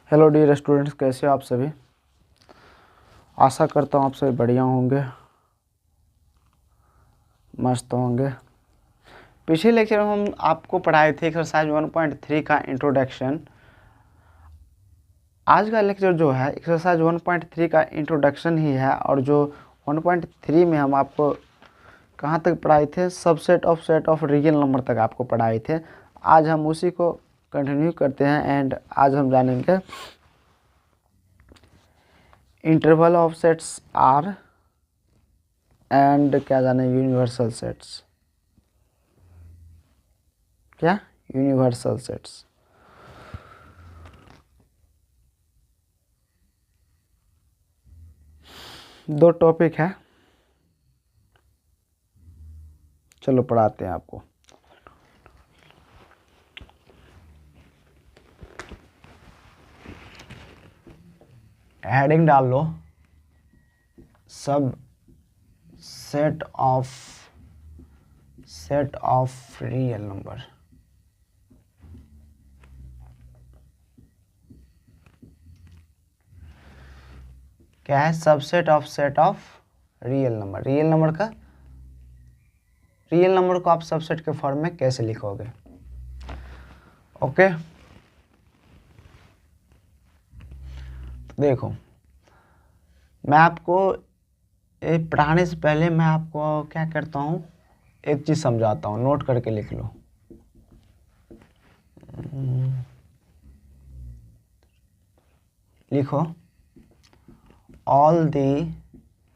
Hello dear students, कैसे हो आप सभी। आशा करता हूँ आप सभी बढ़िया होंगे, मस्त होंगे। पिछले लेक्चर में हम आपको पढ़ाए थे एक्सरसाइज 1.3 का इंट्रोडक्शन। आज का लेक्चर जो है एक्सरसाइज 1.3 का इंट्रोडक्शन ही है, और जो 1.3 में हम आपको कहाँ तक पढ़ाए थे, subset of set of real number तक आपको पढ़ाए थे। आज हम उसी को कंटिन्यू करते हैं एंड आज हम जानेंगे interval of sets R and क्या जाने यूनिवर्सल सेट्स। क्या यूनिवर्सल सेट्स। दो टॉपिक है, चलो पढ़ाते हैं आपको। हेडिंग डाल लो, सब सेट ऑफ रियल नंबर। क्या है? Subset of set of real number. Real number को आप सबसेट के फॉर्म में कैसे लिखोगे? ओके, देखो मैं आपको पढ़ाने से पहले मैं आपको क्या करता हूँ, एक चीज समझाता हूँ, नोट करके लिख लो। लिखो, all the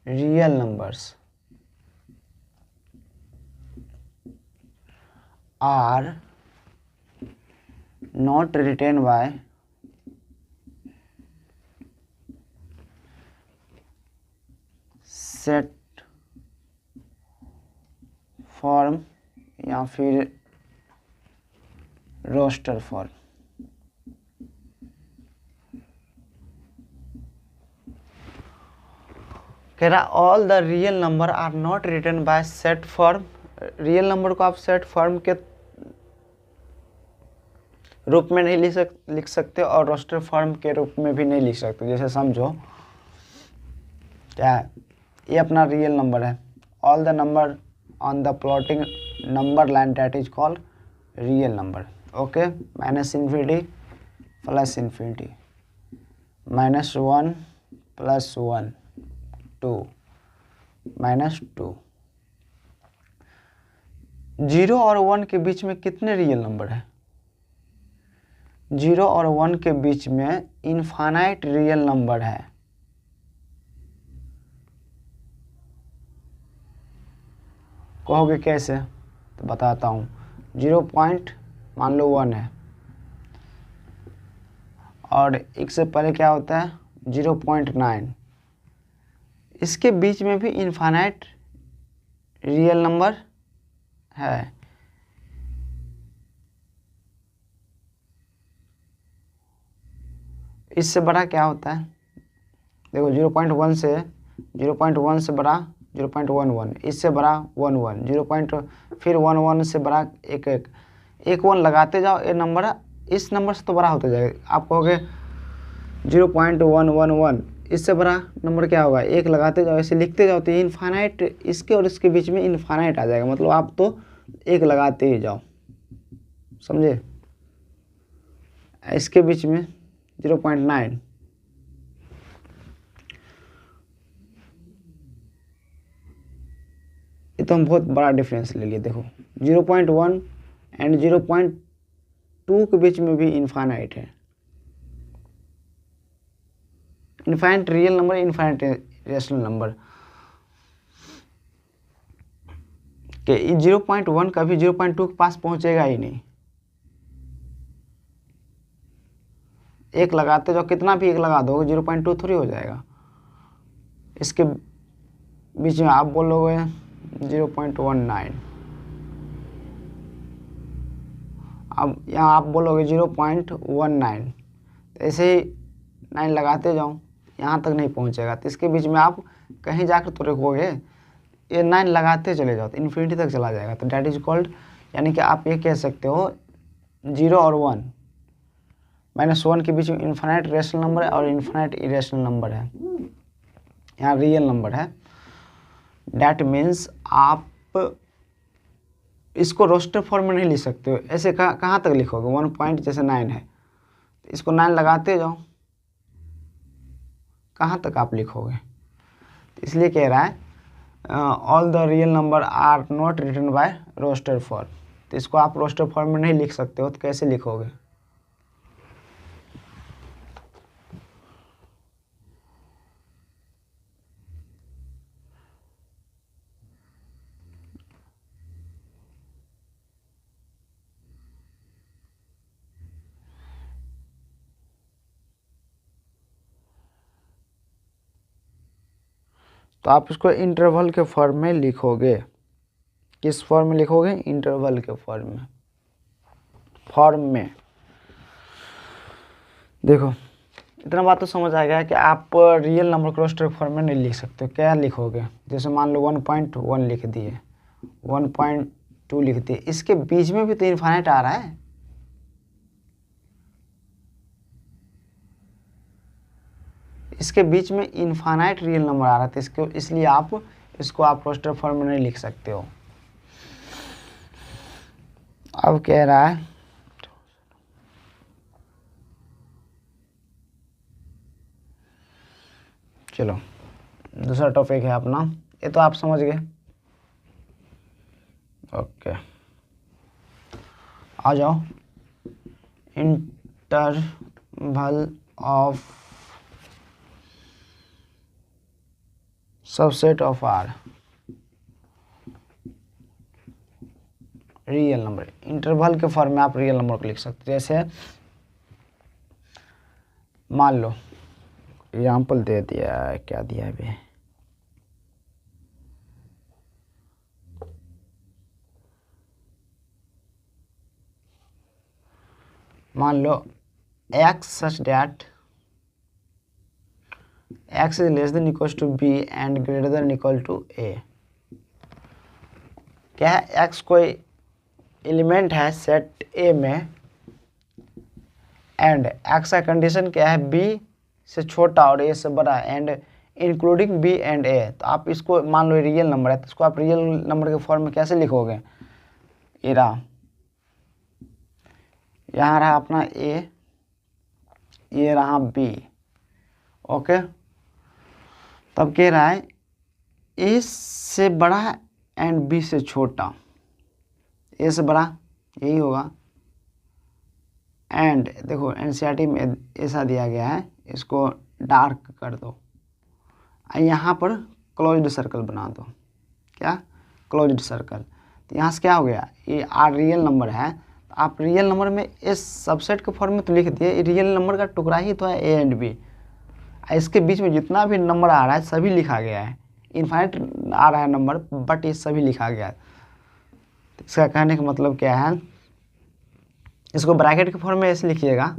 real numbers are not written by set form या फिर रोस्टर फॉर्म। कह रहा all the real number are not written by set form. Real number को आप सेट फॉर्म के रूप में नहीं लिख सकते और रोस्टर फॉर्म के रूप में भी नहीं लिख सकते। जैसे समझो, क्या है, ये अपना रियल नंबर है। All the number on the plotting number line that is called real number. Okay, minus infinity plus infinity, -1 + 1 2 -2। 0 और 1 के बीच में कितने रियल नंबर है? 0 और 1 के बीच में इनफाइनाइट रियल नंबर है। कहोगे कैसे? तो बताता हूँ। 0 पॉइंट मान लो 1 है, और एक से पहले क्या होता है 0.9। इसके बीच में भी इनफाइनाइट रियल नंबर है। इससे बड़ा क्या होता है? देखो 0.1 से बड़ा 0.11, इससे बड़ा 11, 0. फिर 11 से बड़ा 1 1 लगाते जाओ, ये नंबर इस नंबर से तो बड़ा होता जाएगा। आप कहोगे 0.111, इससे बड़ा नंबर क्या होगा? 1 लगाते जाओ, ऐसे लिखते जाओ तो ये इनफाइनाइट, इसके और इसके बीच में इनफाइनाइट आ जाएगा। मतलब आप तो 1 लगाते ही जाओ, समझे? इसके बीच में 0.9, ये तो हम बहुत बड़ा डिफरेंस ले लिए। देखो 0.1 एंड 0.2 के बीच में भी इनफाइनाइट है। Infinite real number, infinite rational number के 0.1 कभी 0.2 के पास पहुंचेगा ही नहीं। 1 लगाते जाओ, कितना भी 1 लगा दो 0.2 थोड़ी हो जाएगा। इसके बीच में आप बोलोगे 0.19, अब यहाँ आप बोलोगे 0.19, ऐसे ही 9 लगाते जाओ, यहाँ तक नहीं पहुँचेगा। तो इसके बीच में आप कहीं जाकर तो रखोगे, ये 9 लगाते चले जाओ तो इन्फिनिटी तक चला जाएगा। तो डैट इज कॉल्ड, यानी कि आप ये कह सकते हो 0 और 1 -1 के बीच में इन्फिनाइट रेशनल नंबर है और इन्फिनाइट इरेशनल नंबर है, यहाँ रियल नंबर है। डैट मीन्स आप इसको रोस्टर फॉर्म में नहीं लिख सकते हो। ऐसे कहाँ तक लिखोगे, 1 पॉइंट जैसे 9 है, तो इसको 9 लगाते जाओ, कहाँ तक आप लिखोगे। तो इसलिए कह रहा है all the real number are not written by roster form. तो इसको आप रोस्टर फॉर्म में नहीं लिख सकते हो, तो कैसे लिखोगे। तो आप इसको इंटरवल के फॉर्म में लिखोगे। किस फॉर्म में लिखोगे, इंटरवल के फॉर्म में। देखो इतना बात तो समझ आ गया कि आप रियल नंबर को रोस्टर फॉर्म में नहीं लिख सकते। क्या लिखोगे, जैसे मान लो 1.1 लिख दिए, 1.2 लिख दिए, इसके बीच में भी तो इनफाइनाइट आ रहा है। इसके बीच में इनफाइनाइट रियल नंबर आ रहा था, इसको इसलिए आप इसको आप रोस्टर फॉर्म में नहीं लिख सकते हो। अब कह रहा है चलो दूसरा टॉपिक है अपना, ये तो आप समझ गए। ओके आ जाओ, interval of subset of R real number. Interval के फॉर्म में आप रियल नंबर को लिख सकते हो। जैसे मान लो एग्जाम्पल दे दिया, क्या दिया है अभी, मान लो x such that x is less than equals to b and greater than equal to a। क्या है, x कोई एलिमेंट है सेट a में एंड x का कंडीशन क्या है, b से छोटा और a से बड़ा and including b and a। तो आप इसको मान लो रियल नंबर है, तो इसको आप रियल नंबर के फॉर्म में कैसे लिखोगे। ये रहा, यहाँ रहा अपना a, ये रहा b। ओके तब कह रहा है a से बड़ा एंड b से छोटा, a से बड़ा यही होगा। एंड देखो एनसीईआरटी में ऐसा दिया गया है, इसको डार्क कर दो, यहाँ पर क्लोज्ड सर्कल बना दो। क्या, क्लोज्ड सर्कल। तो यहाँ से क्या हो गया, ये आर रियल नंबर है, तो आप रियल नंबर में इस सबसेट के फॉर्म में तो लिख दिए, रियल नंबर का टुकड़ा ही तो है ए एंड बी। इसके बीच में जितना भी नंबर आ रहा है सभी लिखा गया है। इनफाइनाइट आ रहा है नंबर बट ये सभी लिखा गया है। तो इसका कहने का मतलब क्या है, इसको ब्रैकेट के फॉर्म में ऐसे लिखिएगा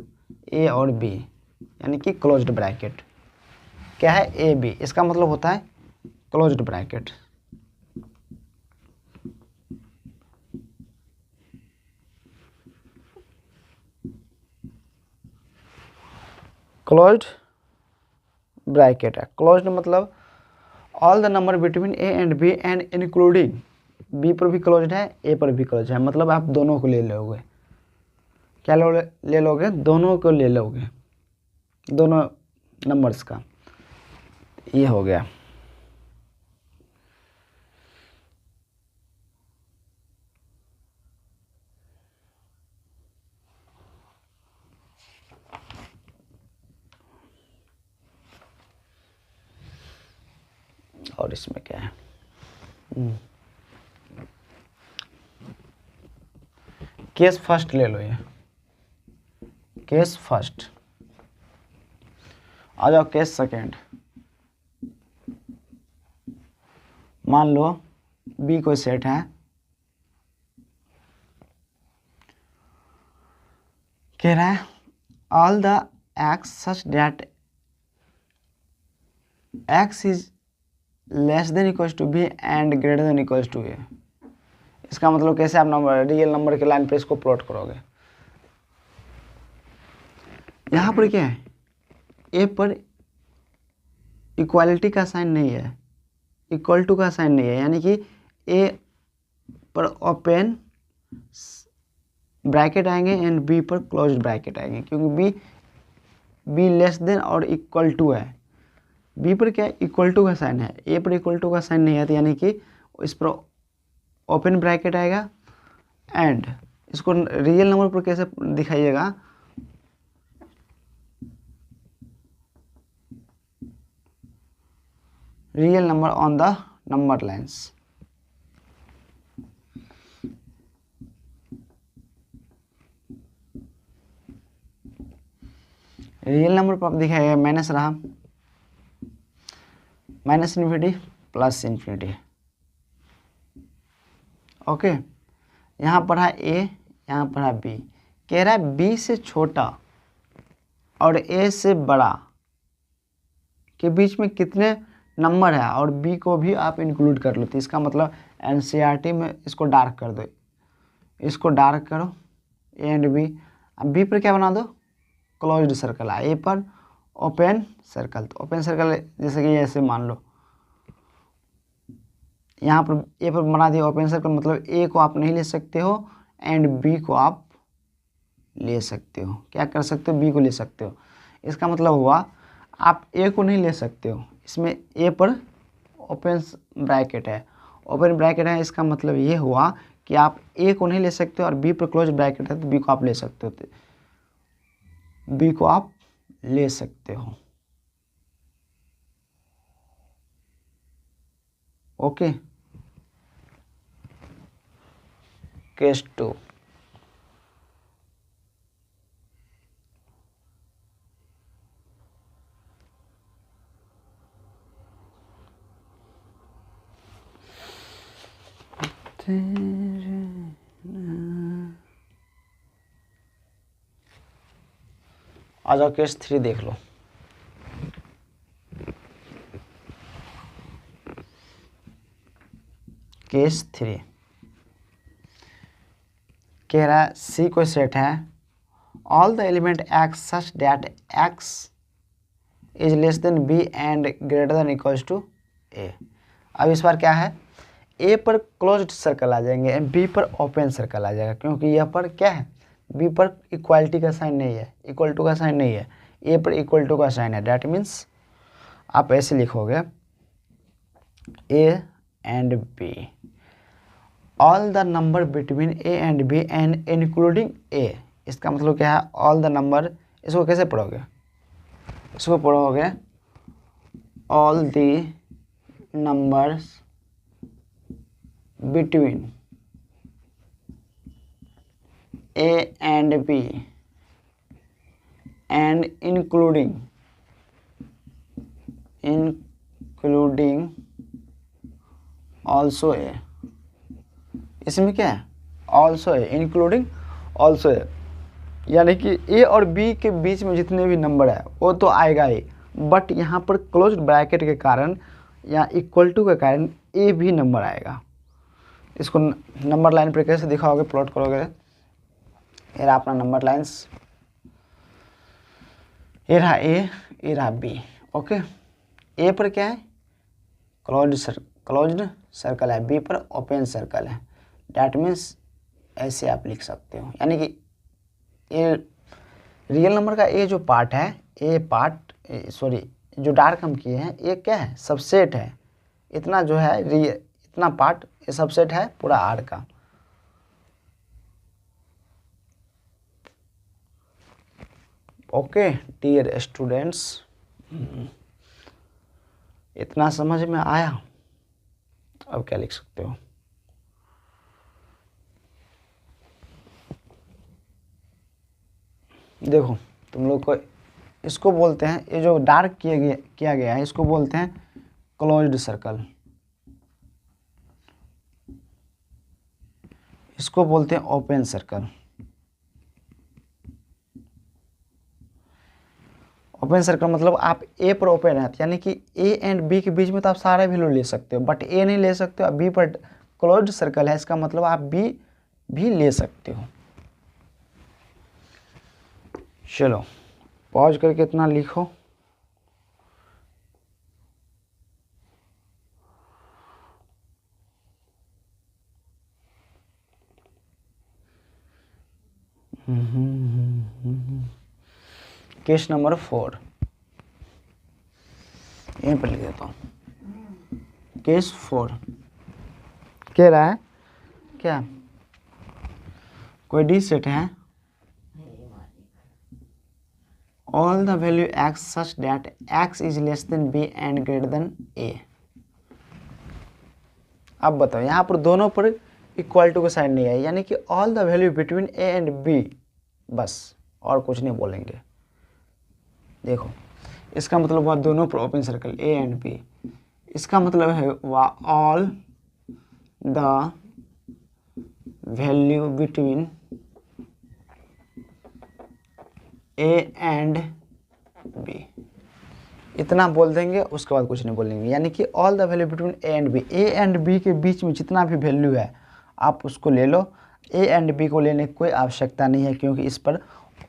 ए और बी, यानी कि क्लोज्ड ब्रैकेट। क्या है, ए बी, इसका मतलब होता है क्लोज्ड ब्रैकेट। क्लोज्ड ब्रैकेट है। क्लोज्ड मतलब all the number between a and b and including, b पर भी क्लोज्ड है, ए पर भी क्लोज्ड है, मतलब आप दोनों को ले लोगे। क्या ले लोगे, दोनों को ले लोगे, दोनों नंबर्स का। ये हो गया। और इसमें क्या है, केस फर्स्ट ले लो, ये केस फर्स्ट। आ जाओ केस सेकेंड। मान लो बी कोई सेट है, कह रहा है all the x such that x is less than equals to b and greater than equals to a. इसका मतलब कैसे आप नंबर रियल नंबर के लाइन पे इसको प्लॉट करोगे। यहाँ पर क्या है, ए पर इक्वालिटी का साइन नहीं है, इक्वल टू का साइन नहीं है, यानी कि ए पर ओपन ब्रैकेट आएंगे एंड बी पर क्लोज्ड ब्रैकेट आएंगे, क्योंकि बी लेस देन और इक्वल टू है। बी पर क्या है, इक्वल टू का साइन है, ए पर इक्वल टू का साइन नहीं है, तो यानी कि इस पर ओपन ब्रैकेट आएगा। एंड इसको रियल नंबर पर कैसे दिखाइएगा, real number on the number lines. Real number पर आप दिखाएगा माइनस रहा, minus infinity plus infinity. Okay, यहाँ पर है ए, यहाँ पर है बी, कह रहा है बी से छोटा और ए से बड़ा के बीच में कितने नंबर है, और बी को भी आप इंक्लूड कर लो। तो इसका मतलब एनसीईआरटी में इसको डार्क कर दो, इसको डार्क करो ए एंड बी। अब बी पर क्या बना दो, क्लोज्ड सर्कल है, ए पर ओपन सर्कल। तो ओपन सर्कल जैसे कि ऐसे मान लो, यहाँ पर ए पर बना दिया ओपन सर्कल, मतलब ए को आप नहीं ले सकते हो एंड बी को आप ले सकते हो। क्या कर सकते हो, बी को ले सकते हो। इसका मतलब हुआ आप ए को नहीं ले सकते हो, इसमें ए पर ओपन ब्रैकेट है, ओपन ब्रैकेट है, इसका मतलब ये हुआ कि आप ए को नहीं ले सकते हो और बी पर क्लोज ब्रैकेट है, तो बी को आप ले सकते हो, बी को आप ले सकते हो। ओके, केस 2, आ जाओ केस 3 देख लो। केस 3 कह रहा है सी कोई सेट है, all the element x such that x is less than b and greater than equals to a. अब इस बार क्या है, ए पर क्लोज्ड सर्कल आ जाएंगे एंड बी पर ओपन सर्कल आ जाएगा, क्योंकि यहाँ पर क्या है, बी पर इक्वालिटी का साइन नहीं है, इक्वल टू का साइन नहीं है, ए पर इक्वल टू का साइन है। डैट मीन्स आप ऐसे लिखोगे a and b, all the number between a and b and including a. इसका मतलब क्या है, ऑल द नंबर, इसको कैसे पढ़ोगे, इसको पढ़ोगे all the numbers between a and b and including also a. इसमें क्या है, ऑल्सो है, इंक्लूडिंग ऑल्सो है, यानी कि ए और बी के बीच में जितने भी नंबर है वो तो आएगा ही, बट यहाँ पर क्लोज्ड ब्रैकेट के कारण या इक्वल टू के कारण ए भी नंबर आएगा। इसको नंबर लाइन पर कैसे दिखाओगे, प्लॉट करोगे, ये रहा अपना नंबर लाइन्स, ये रहा ए, ये रहा बी। ओके, ए पर क्या है, क्लोज्ड सर्कल है, बी पर ओपन सर्कल है। डैट मीन्स ऐसे आप लिख सकते हो, यानी कि ये रियल नंबर का ए जो पार्ट है, ए पार्ट सॉरी जो डार्क हम किए हैं, ये क्या है, सबसेट है। इतना जो है इतना पार्ट ये सबसेट है पूरा आर का। ओके डियर स्टूडेंट्स, इतना समझ में आया, अब क्या लिख सकते हो। देखो तुम लोग को इसको बोलते हैं, ये जो डार्क किया गया है इसको बोलते हैं क्लोज्ड सर्कल, इसको बोलते हैं ओपन सर्कल। ओपन सर्कल मतलब आप ए पर ओपन है, यानी कि ए एंड बी के बीच में तो आप सारे वैल्यू ले सकते हो, बट ए नहीं ले सकते हो। बी पर क्लोज्ड सर्कल है, इसका मतलब आप बी भी ले सकते हो। चलो पॉज करके इतना लिखो। केस नंबर 4 यहीं पर लिख देता हूँ। केस 4 कह रहा है क्या, कोई डी सेट है, all the value x such that x is less then b and greater then a। अब बताओ, यहाँ पर दोनों पर इक्वल टू का साइन नहीं है, यानी कि all the value between a and b, बस और कुछ नहीं बोलेंगे। देखो इसका मतलब हुआ दोनों पर open circle a and b, इसका मतलब है हुआ all the value between a and b, इतना बोल देंगे, उसके बाद कुछ नहीं बोलेंगे। यानी कि all the value between a and b, a and b के बीच में जितना भी वैल्यू है आप उसको ले लो। a एंड b को लेने की कोई आवश्यकता नहीं है, क्योंकि इस पर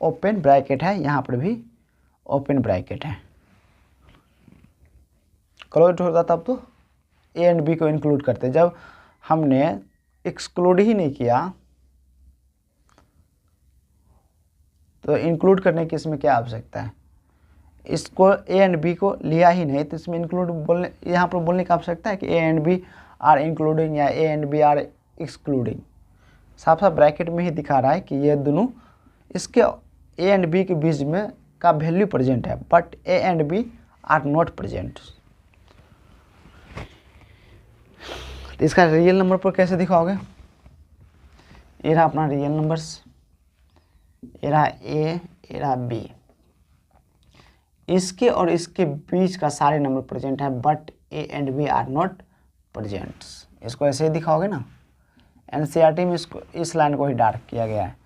ओपन ब्रैकेट है, यहाँ पर भी ओपन ब्रैकेट है। क्लोज होता तब तो a एंड b को इंक्लूड करते, जब हमने एक्सक्लूड ही नहीं किया तो इंक्लूड करने की इसमें क्या आवश्यकता है। इसको a एंड b को लिया ही नहीं तो इसमें इंक्लूड बोलने, यहाँ पर बोलने की आवश्यकता है कि a and b are including या a and b are excluding. साफ साफ ब्रैकेट में ही दिखा रहा है कि ये दोनों, इसके a एंड b के बीच में का वैल्यू प्रेजेंट है, but a and b are not present. तो इसका रियल नंबर पर कैसे दिखाओगे, ये रहा अपना रियल नंबर्स, ये रहा a, ये रहा b, इसके और इसके बीच का सारे नंबर प्रेजेंट है, but a and b are not present. इसको ऐसे ही दिखाओगे ना, एनसीईआरटी में इसको, इस लाइन को ही डार्क किया गया है।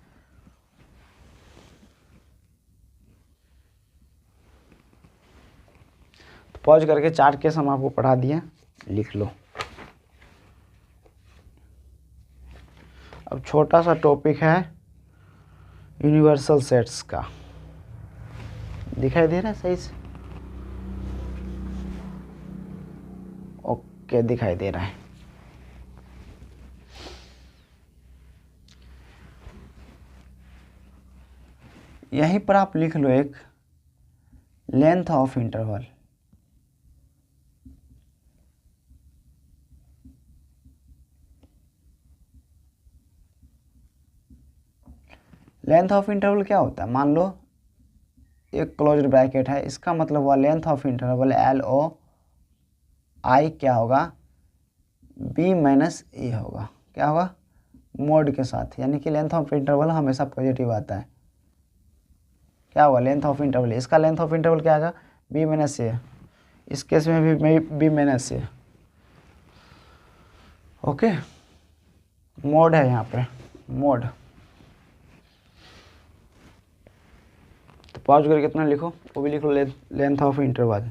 तो पॉज करके 4 केस हम आपको पढ़ा दिए, लिख लो। अब छोटा सा टॉपिक है यूनिवर्सल सेट्स का, दिखाई दे रहा है सही से? ओके, दिखाई दे रहा है। यहीं पर आप लिख लो एक length of interval. Length of interval क्या होता है, मान लो एक क्लोज्ड ब्रैकेट है, इसका मतलब हुआ लेंथ ऑफ इंटरवल LOI क्या होगा, B माइनस ए होगा। क्या होगा, मोड के साथ, यानी कि लेंथ ऑफ इंटरवल हमेशा पॉजिटिव आता है। क्या होगा लेंथ ऑफ इंटरवल, इसका लेंथ ऑफ इंटरवल क्या आएगा, B माइनस ए। इस केस में भी B माइनस ए। ओके, मोड है यहाँ पे, मोड। तो पॉज करके कितना लिखो, वो भी लिख लो, length of interval.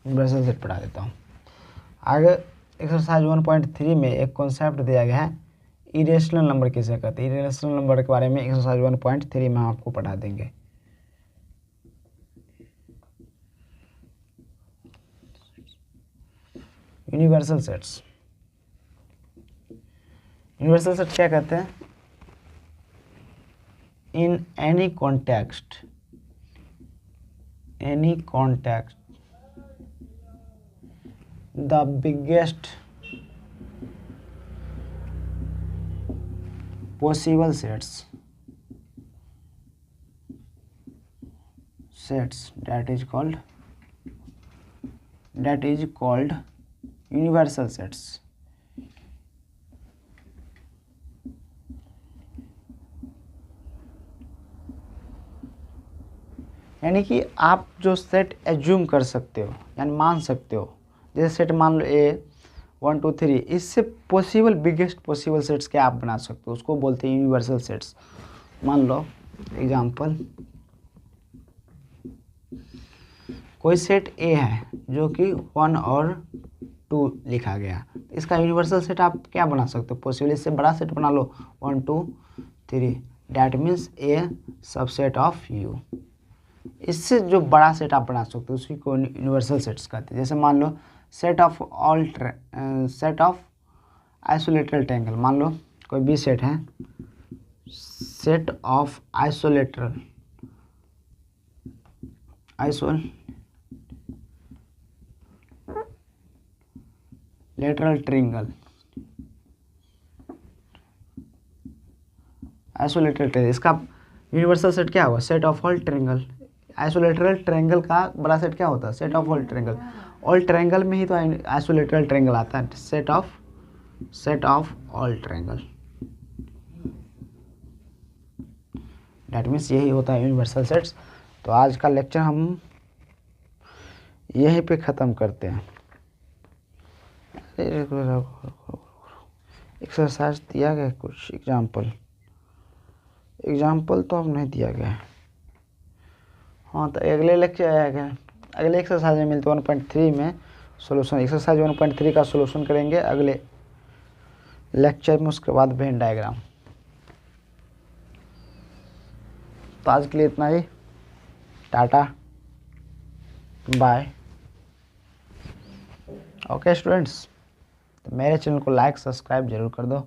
Universal set पढ़ा देता हूँ। आगे एक्सरसाइज 1.3 में एक कॉन्सेप्ट दिया गया है, इरेशनल नंबर किसे कहते हैं। इरेशनल नंबर के बारे में एक्सरसाइज 1.3 में हम आपको पढ़ा देंगे। यूनिवर्सल सेट्स, यूनिवर्सल सेट क्या कहते हैं? In any context, any context the biggest possible sets that is called universal sets। यानी कि आप जो सेट एज्यूम कर सकते हो यानी मान सकते हो, जैसे सेट मान लो A 1 2 3, इससे पॉसिबल बिगेस्ट पॉसिबल सेट्स क्या आप बना सकते हो, उसको बोलते हैं यूनिवर्सल सेट्स। मान लो एग्जांपल, कोई सेट A है जो कि 1 और 2 लिखा गया, इसका यूनिवर्सल सेट आप क्या बना सकते हो पॉसिबल, इससे बड़ा सेट बना लो 1 2 3, that means A subset of U। इससे जो बड़ा सेट आप बना सकते हो उसी को यूनिवर्सल सेट्स कहते हैं। जैसे मान लो सेट ऑफ आइसोलेटेड ट्रायंगल, मान लो कोई भी सेट है, set of isolateral triangle, isolated triangle, इसका यूनिवर्सल सेट क्या हुआ? Set of all triangle. Isolateral triangle का बड़ा सेट क्या होता है? Set of all triangle. All triangle में ही तो आइसोलेटरल ट्रायंगल आता है, set of all triangle, that means यही होता है यूनिवर्सल सेट्स। तो आज का लेक्चर हम यहीं पे ख़त्म करते हैं। एक्सरसाइज दिया गया कुछ एग्जाम्पल तो अब नहीं दिया गया। हाँ, तो अगले लेक्चर आएगा, अगले एक्सरसाइज में मिलते 1.3 में सॉल्यूशन। एक्सरसाइज 1.3 का सॉल्यूशन करेंगे अगले लेक्चर में, उसके बाद वेन डायग्राम। तो आज के लिए इतना ही, टाटा बाय। ओके स्टूडेंट्स, तो मेरे चैनल को लाइक सब्सक्राइब जरूर कर दो।